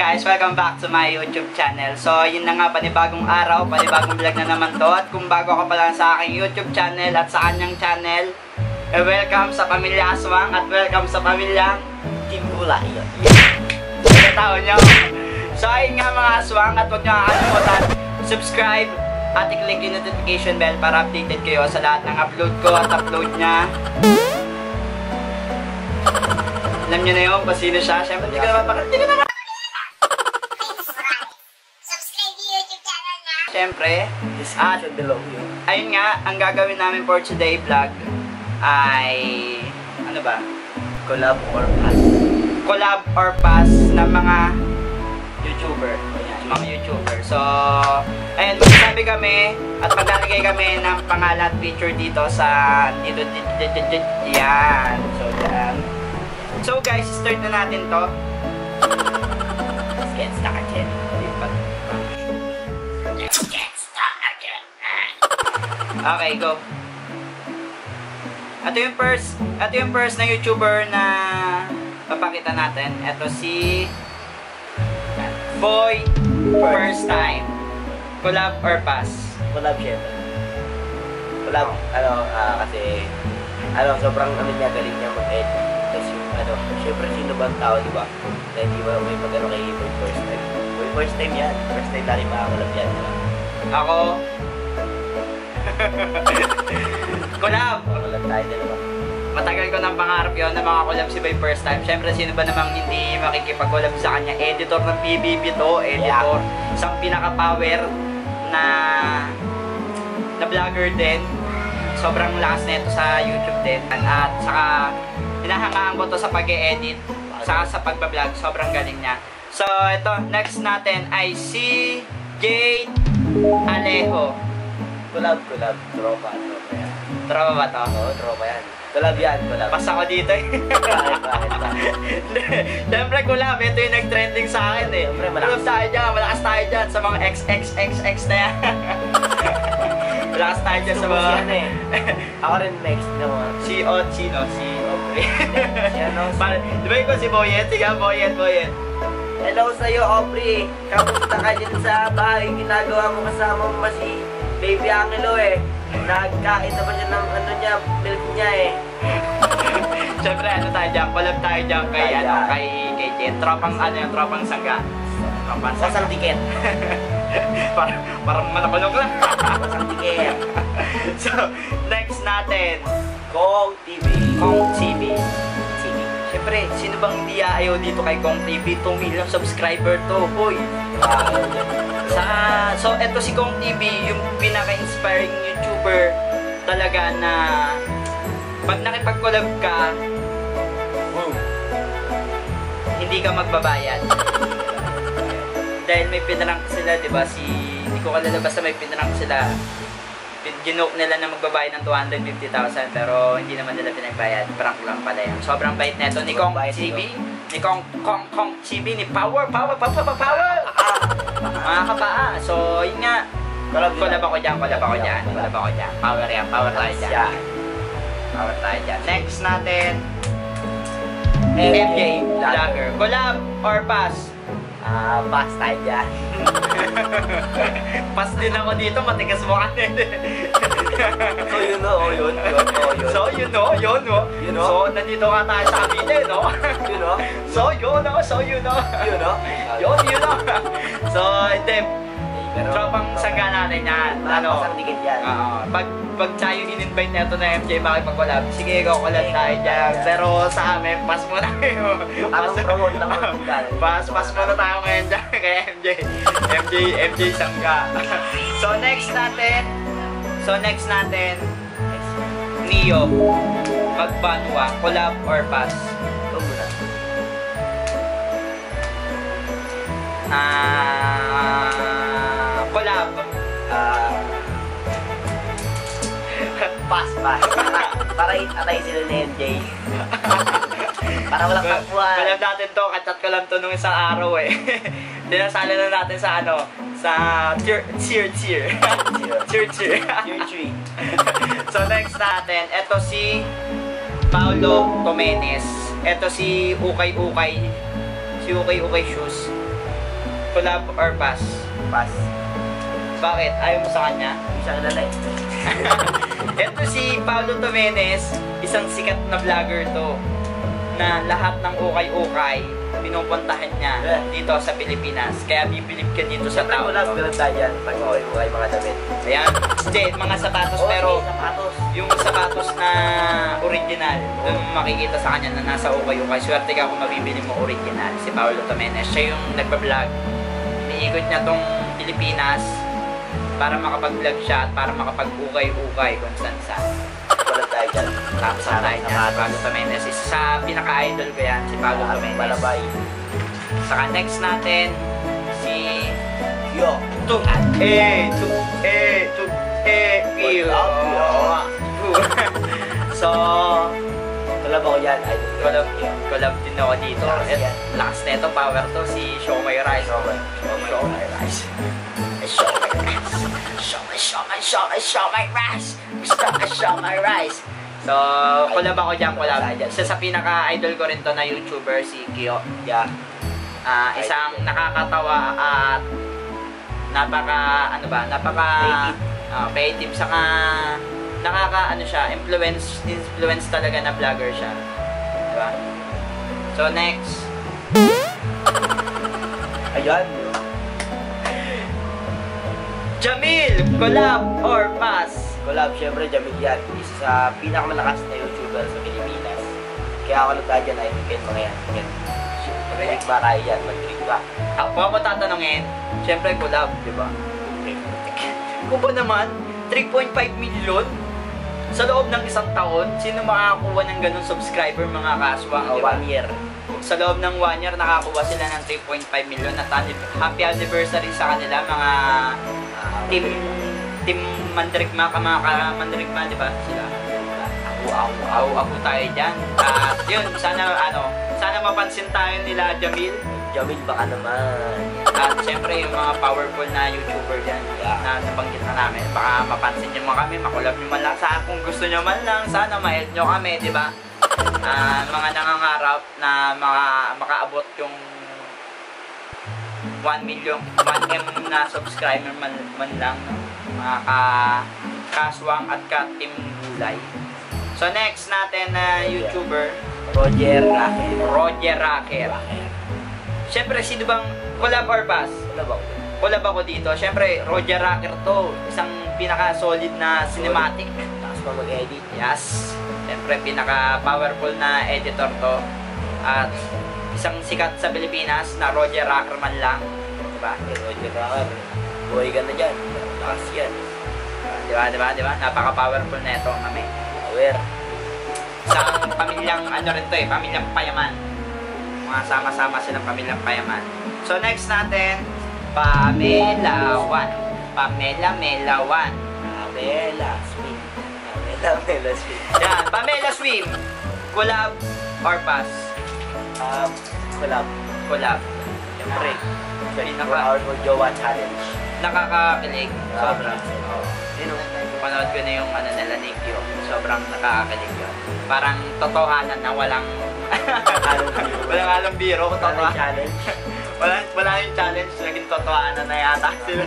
guys? Welcome back to my YouTube channel. So, yun na nga, panibagong araw, panibagong vlog na naman to. At kung bago ka pa lang sa aking YouTube channel at sa kanyang channel, welcome sa Pamilya Aswang at welcome sa Pamilyang Team Kulay. Yung tao nyo. So, ayun nga mga aswang, at huwag nyo kakalimutan, subscribe at i-click yung notification bell para updated kayo sa lahat ng upload ko at upload niya. Alam nyo na yun kung sino siya. Siyempre, hindi ko naman pakita. Hindi ko naman. Subscribe yung YouTube channel na. Siyempre, description below yun. Ayun nga, ang gagawin namin for today vlog ay, ano ba? Collab or pass. Collab or pass ng mga YouTuber. Ayan, mga YouTuber. So, ayun, magsasabi kami at maglalagay kami ng pangalan at picture dito sa, dito, yan. So, yan. So guys, start na natin to. Let's get started. Let's get started. Okay, go. Ito yung first na YouTuber na papakita natin. Ito si Boy First Time. Collab or pass? Collab syempre. Collab, kasi, sobrang niya, galing niya mag-edit. Tapos yung, syempre sino ba ang tao, di ba? Na hindi ba may mag-ano kay Boy First Time? Boy First Time yan. First time natin makakalab yan, di ba? Ako? Collab! Makakalab tayo, di ba? Matagal ko ng pangarap yun na makakolab si Boy First Time. Siyempre, sino ba namang hindi makikipag-collab sa kanya? Editor ng PBB to, editor. Yeah. Isang pinaka-power na vlogger din. Sobrang lakas na ito sa YouTube din. At saka, hinahangaan ko to sa pag-e-edit, saka sa pagbablog. Sobrang galing niya. So, ito, next natin ay si Jade Alejo. Collab. Tropa yan. Tropa ba to? Oo, tropa yan. Collab yan, collab. Pas ako dito eh. Bakit? Siyempre collab, ito yung nag-trending sa akin eh. Siyempre, Collab tayo dyan, malakas tayo dyan sa mga XXXX na yan. Malakas tayo dyan sa mga... Ako rin next naman. Si Aubrey. Si ano? Di ba yung si Boyet? Sige, Boyet. Hello sa'yo, Aubrey. Kamusta ka dyan sa bahay? Ginagawa mo kasama mo si Baby Angelo eh. Nagkain na ba siya ng milk niya eh. Siyempre, tayo dyan? Collab tayo dyan kay Jen. Tropang sangga. Pasang tiket. Parang manakulog lang. Pasang tiket. So, next natin. Kong TV. Siyempre, sino bang hindi ayaw dito kay Kong TV? 2 million subscriber to, boy. So, eto si Kong TV, yung pinaka-inspiring YouTuber talaga na pag nakipag-collab ka, hindi ka magbabayad. Dahil may pinarang sila, di ba? Hindi ko kalala basta may pinarang sila. Ginoke nila na magbabayad ng 250,000 pero hindi naman nila pinagbayad. Prank lang pala yan. Sobrang bait na ito ni Kong TV. Ni Kong TV. Ni Power! Mga kapaa. So, yun nga. Collab ako dyan. Power yan. Power tayo dyan. Next natin. MJ Vlogger. Collab or pass? Pass tayo dyan. Pass din ako dito, matigas mo kanil. So, yun o. So, nandito ka tayo sa kabila, no? So, yun o. So, hindi. Tropang sangga natin yan. Pasang tiket yan. Pag tayo in-invite na ito na MJ makipag-collab, sige, collab tayo dyan. Pero sa amin, pass muna kayo. Promote lang. Pass muna tayo ngayon dyan kay MJ Sangga. So next natin, Neo Magbanwa, collab or pass? Ito muna. Collab. Pass. Para atay sila ni MJ. Para walang takbuhan. Collab natin to, katat ko lang to nung isang araw eh. Dinasala na natin sa cheer. So next natin, eto si Paulo Tomenes. Eto si Ukay Shoes. Collab or pass? Pass. Bakit? Ayaw mo sa kanya? Hindi siya kilala eh. Ito si Paolo Tomenes, isang sikat na vlogger to na lahat ng ukay-ukay pinupuntahan niya dito sa Pilipinas. Kaya bibilib ka dito sa Siyempre tao. collab, ganun tayo dyan. Pag okay mga damit. Ayan. Hindi, mga sapatos pero sapatos. yung sapatos na original, doon mo makikita sa kanya na nasa ukay-ukay. Swerte ka kung mabibili mo original. Si Paolo Tomenes, siya yung nagbablog. Iniikot niya tong Pilipinas para makapag-vlog siya at para makapag-ukay-ukay kung saan-saan. Collab tayo dyan. Tapos sa tayo niya, si Paolo Tomenes. Isa sa pinaka-idol ko yan, si Paolo Tomenes. Balabay. Saka next natin, si Yo. Tung. Yo. So, Collab ako dyan. collab din ako dito. Lakas yan. Lakas na ito, power to, si Show My Rice. Show my rice. Show my rice. Gusto ka show my rice. So, collab ako dyan, collab. Isa sa pinaka-idol ko rin to na YouTuber, si Kyo. Yeah. Isang nakakatawa at napaka creative, saka influence talaga na vlogger siya. Diba? So next, Ayan. Jamil, collab or pass? Collab, syempre, Jamil yan. Isa sa pinakamalakas na YouTuber sa Pilipinas. Kaya ako nagtahan dyan, ay weekend mga yan. Mag-trick ba kaya yan? Mag-trick ba? Ako mo tatanungin, syempre collab, di ba? Kung ba naman, 3.5 million sa loob ng isang taon, sino makakakuha ng ganun subscriber mga kaswang, di ba? 1 year. Sa loob ng 1 year, nakakuha sila ng 3.5 million at happy anniversary sa kanila, mga team Mandirigma, mga Mandirigma, di ba? Sila. Ako tayo dyan. At yun, sana mapansin tayo nila Jamil. Jamil, baka naman. At syempre yung mga powerful na YouTuber dyan na nabanggit na namin, baka mapansin nyo kami, makulab nyo man lang sa kung gusto nyo man lang, sana ma-help nyo kami, di ba? Mga nangangarap na makaabot yung 1 million, 1M na subscriber man lang, no? Mga kaswang at ka-team gulay. So next natin na YouTuber, Roger Raquel. Roger Raquel. Siyempre, sino bang collab or pass? Collab ako dito. Siyempre, Roger Raquel to. Isang pinaka-solid na cinematic. Tapos pa mag-edit. Yes. Siyempre, pinaka-powerful na editor to. At isang sikat sa Pilipinas na Roger Raquel man lang. Diba? Roger Raquel. Buhay ka na dyan. Lakas yan. Diba? Napaka-powerful na ito, mami. Aware. Isang pamilyang, rin to pamilyang payaman. Mga sama-sama silang pamilyang payaman. So next natin, Pamela Wan. Pamela Wan. Pamela Swim. Yan, Pamela Swim. Collab or pass? Collab. Collab. Siyempre. Pinaka- 24 hours for Jowa Challenge. Nakakakilig. Sobrang. Sino? Panood ko na yung nila ni Kyo. Sobrang nakakakilig yun. Parang totohanan na walang walang biro. Challenge. Challenge. Wala yung challenge. Naging totohanan na yata sila.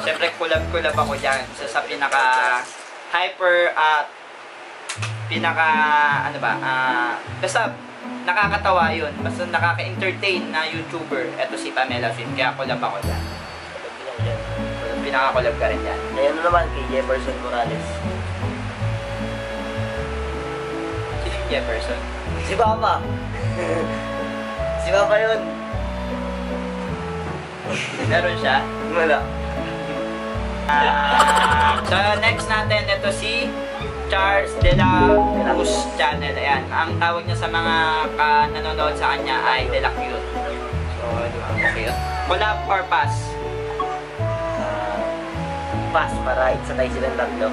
Siyempre, collab ako dyan. Sa pinaka-hyper at basta nakakatawa yun. Basta nakaka-entertain na YouTuber. Eto si Pamela Film. Kaya collab ako dyan. Pinaka-collab ka rin dyan. Ngayon naman kay Jefferson Morales. Sino yung Jefferson? Si Papa. Si Papa yun. Meron siya? Wala. So next natin, ito si Charles De La Cruz channel. Ayan, ang tawag niya sa mga nanonood sa kanya ay De La Cute. So, okay. Collab or pass? Pass para exatay silang tatlo.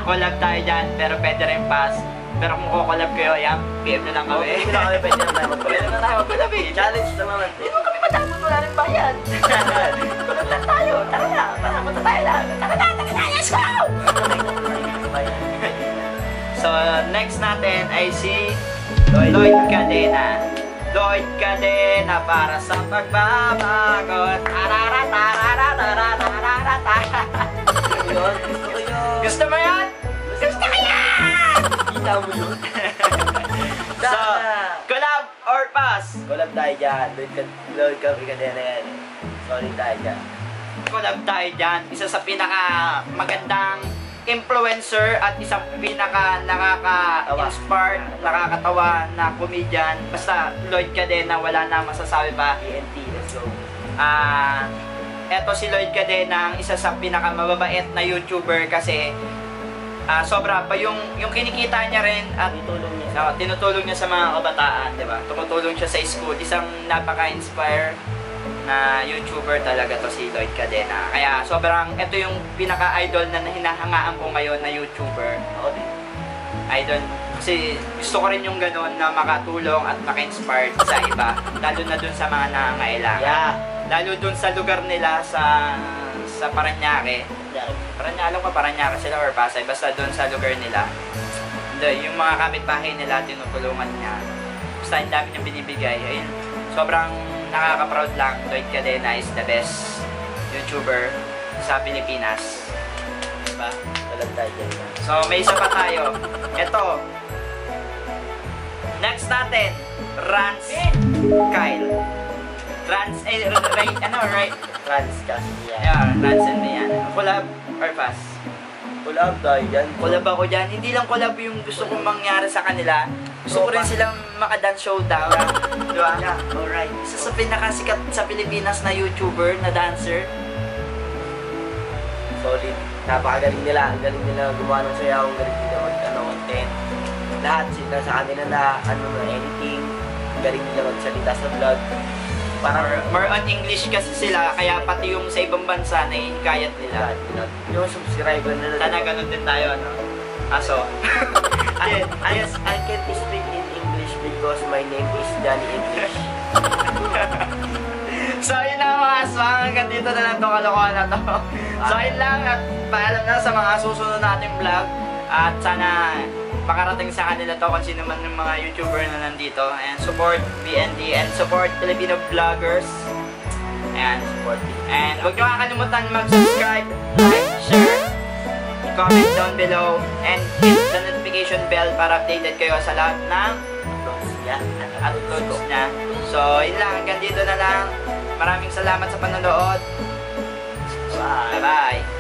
Collab tayo dyan, pero pwede rin pass. Pero kung kukolab kayo, ayan, PM na lang kami. Hindi na kami pwede na tayo Pwede na tayo mag-collab eh. Challenge na naman. Hindi mo kami matapos, wala rin bayan. Collab lang tayo, tara na, punta tayo lang. Tara na, let's go! So, next natin ay si Lloyd Cadena. Lloyd Cadena para sa pagbabago. Tararararararararararata. Yun, gusto ko yun. Gusto mo yan? Gusto ko yan! Kita mo yun. So, collab or pass? Collab tayo dyan. Lloyd Cadena yan. Sorry tayo dyan. Collab tayo dyan. Isa sa pinaka magandang influencer at isang pinaka nakaka-inspire, nakakatawa na comedian. Basta Lloyd Cadena, wala na masasabi pa. TNT, let's go. Eto si Lloyd Cadena, ang isa sa pinaka mababait na YouTuber kasi sobra pa yung kinikita niya rin at tinutulong niya sa mga kabataan, di ba? Tumutulong siya sa school. Isang napaka-inspire na YouTuber talaga to si Lloyd Cadena. Kaya sobrang, ito yung pinaka-idol na hinahangaan ko ngayon na YouTuber. Ako din. Idol. Kasi gusto ko rin yung gano'n na makatulong at maka-inspire sa iba. Lalo na dun sa mga nangangailangan. Yeah. Lalo dun sa lugar nila sa Parañaque. Alam ko Parañaque sila or Pasay. Basta dun sa lugar nila. Yung mga kapitbahay nila, tinutulungan niya. Basta yung dami niyang binibigay. Ayun, sobrang nakaka-proud lang. Lloyd Cadena is the best YouTuber sa Pilipinas. Diba? Collab tayo dyan. So, may isa pa tayo. Ito. Next natin. Rance Kyle. Rance, right? Trans kasi yan. Yeah, Rance and Rihanna. Collab or pass? Collab tayo dyan. Collab ako dyan. Hindi lang collab yung gusto kong mangyari sa kanila. Gusto ko rin silang makadance showdown. Diba? Yeah, alright. Isa sa pinakasikat sa Pilipinas na YouTuber, na dancer. Solid. Napakagaling nila. Ang galing nila gumawa ng sayaw. Ang galing nila content. Lahat sila sa kanila na editing. Ang galing nila magsalita sa vlog. Parang More on English kasi sila, kaya pati yung sa ibang bansa na hikayat nila. yung subscriber nila. Sana ganun din tayo, no? Aso. I can't speak in English because my name is Johnny English. So, yun lang mga aswang. Hanggang dito na lang itong kalokohan na to. So, yun lang. At paalam na sa mga susunod nating vlog. At sana makarating sa kanila to kung sino man yung mga YouTuber na nandito. And support BND and support Filipino vloggers. And support. And huwag nyo kakalimutan mag-subscribe, like, share, comment down below, and hit the notification bell para updated kayo sa lahat ng uploads niya. So, yun lang. Hanggang dito na lang. Maraming salamat sa panonood. Bye. Bye-bye.